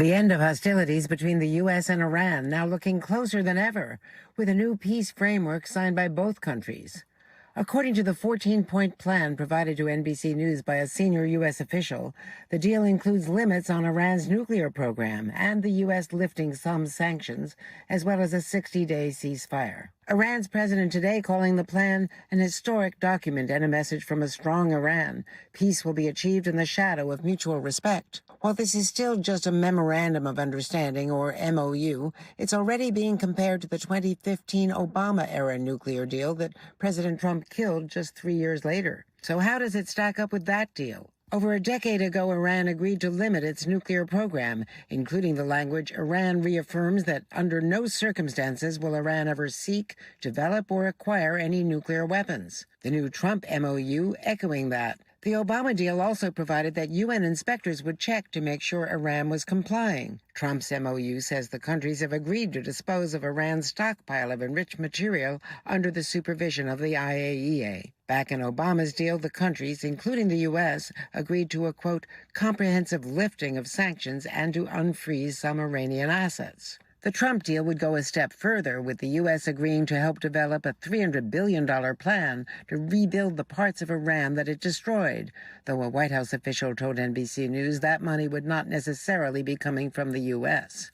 The end of hostilities between the U.S. and Iran now looking closer than ever, with a new peace framework signed by both countries. According to the 14-point plan provided to NBC News by a senior U.S. official, the deal includes limits on Iran's nuclear program and the U.S. lifting some sanctions, as well as a 60-day ceasefire. Iran's president today calling the plan an historic document and a message from a strong Iran. Peace will be achieved in the shadow of mutual respect. While this is still just a memorandum of understanding, or MOU, it's already being compared to the 2015 Obama-era nuclear deal that President Trump killed just 3 years later. So how does it stack up with that deal? Over a decade ago, Iran agreed to limit its nuclear program, including the language Iran reaffirms that under no circumstances will Iran ever seek, develop, or acquire any nuclear weapons. The new Trump MOU echoing that. The Obama deal also provided that UN inspectors would check to make sure Iran was complying. Trump's MOU says the countries have agreed to dispose of Iran's stockpile of enriched material under the supervision of the IAEA. Back in Obama's deal, the countries, including the U.S., agreed to a, quote, comprehensive lifting of sanctions and to unfreeze some Iranian assets. The Trump deal would go a step further, with the U.S. agreeing to help develop a $300 billion plan to rebuild the parts of Iran that it destroyed, though a White House official told NBC News that money would not necessarily be coming from the U.S.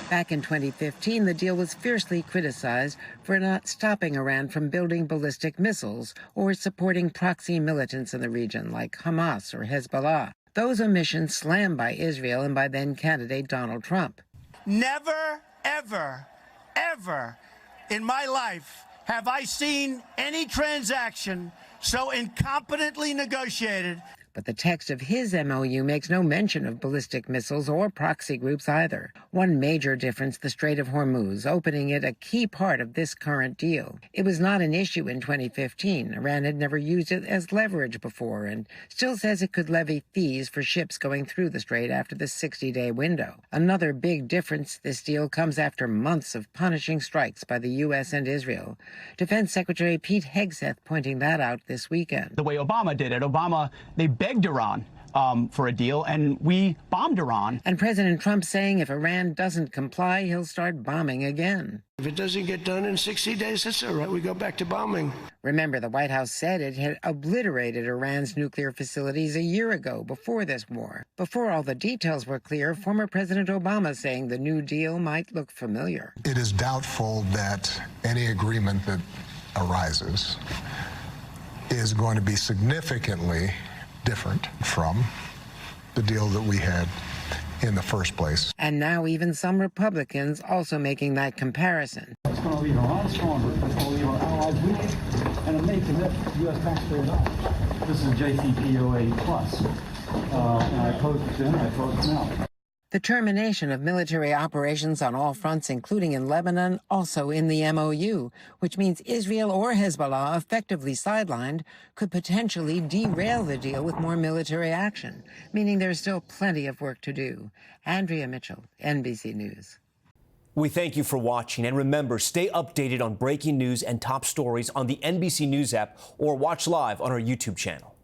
Back in 2015, the deal was fiercely criticized for not stopping Iran from building ballistic missiles or supporting proxy militants in the region like Hamas or Hezbollah. Those omissions slammed by Israel and by then-candidate Donald Trump. Never, ever, ever in my life have I seen any transaction so incompetently negotiated. But the text of his MOU makes no mention of ballistic missiles or proxy groups either. One major difference, the Strait of Hormuz, opening it a key part of this current deal. It was not an issue in 2015. Iran had never used it as leverage before and still says it could levy fees for ships going through the strait after the 60-day window. Another big difference, this deal comes after months of punishing strikes by the U.S. and Israel. Defense Secretary Pete Hegseth pointing that out this weekend. The way Obama did it, they begged Iran for a deal, and we bombed Iran. And President Trump saying if Iran doesn't comply, he'll start bombing again. If it doesn't get done in 60 days, that's all right. We go back to bombing. Remember, the White House said it had obliterated Iran's nuclear facilities a year ago, before this war. Before all the details were clear, former President Obama saying the new deal might look familiar. It is doubtful that any agreement that arises is going to be significantly different from the deal that we had in the first place. And now even some Republicans also making that comparison. It's going to leave Iran stronger, it's going to leave our allies weak, and it may commit U.S. taxpayer dollars. This is JCPOA plus, and I opposed it then, I oppose it now. The termination of military operations on all fronts, including in Lebanon, also in the MOU, which means Israel or Hezbollah, effectively sidelined, could potentially derail the deal with more military action, meaning there's still plenty of work to do. Andrea Mitchell, NBC News. We thank you for watching, and remember, stay updated on breaking news and top stories on the NBC News app or watch live on our YouTube channel.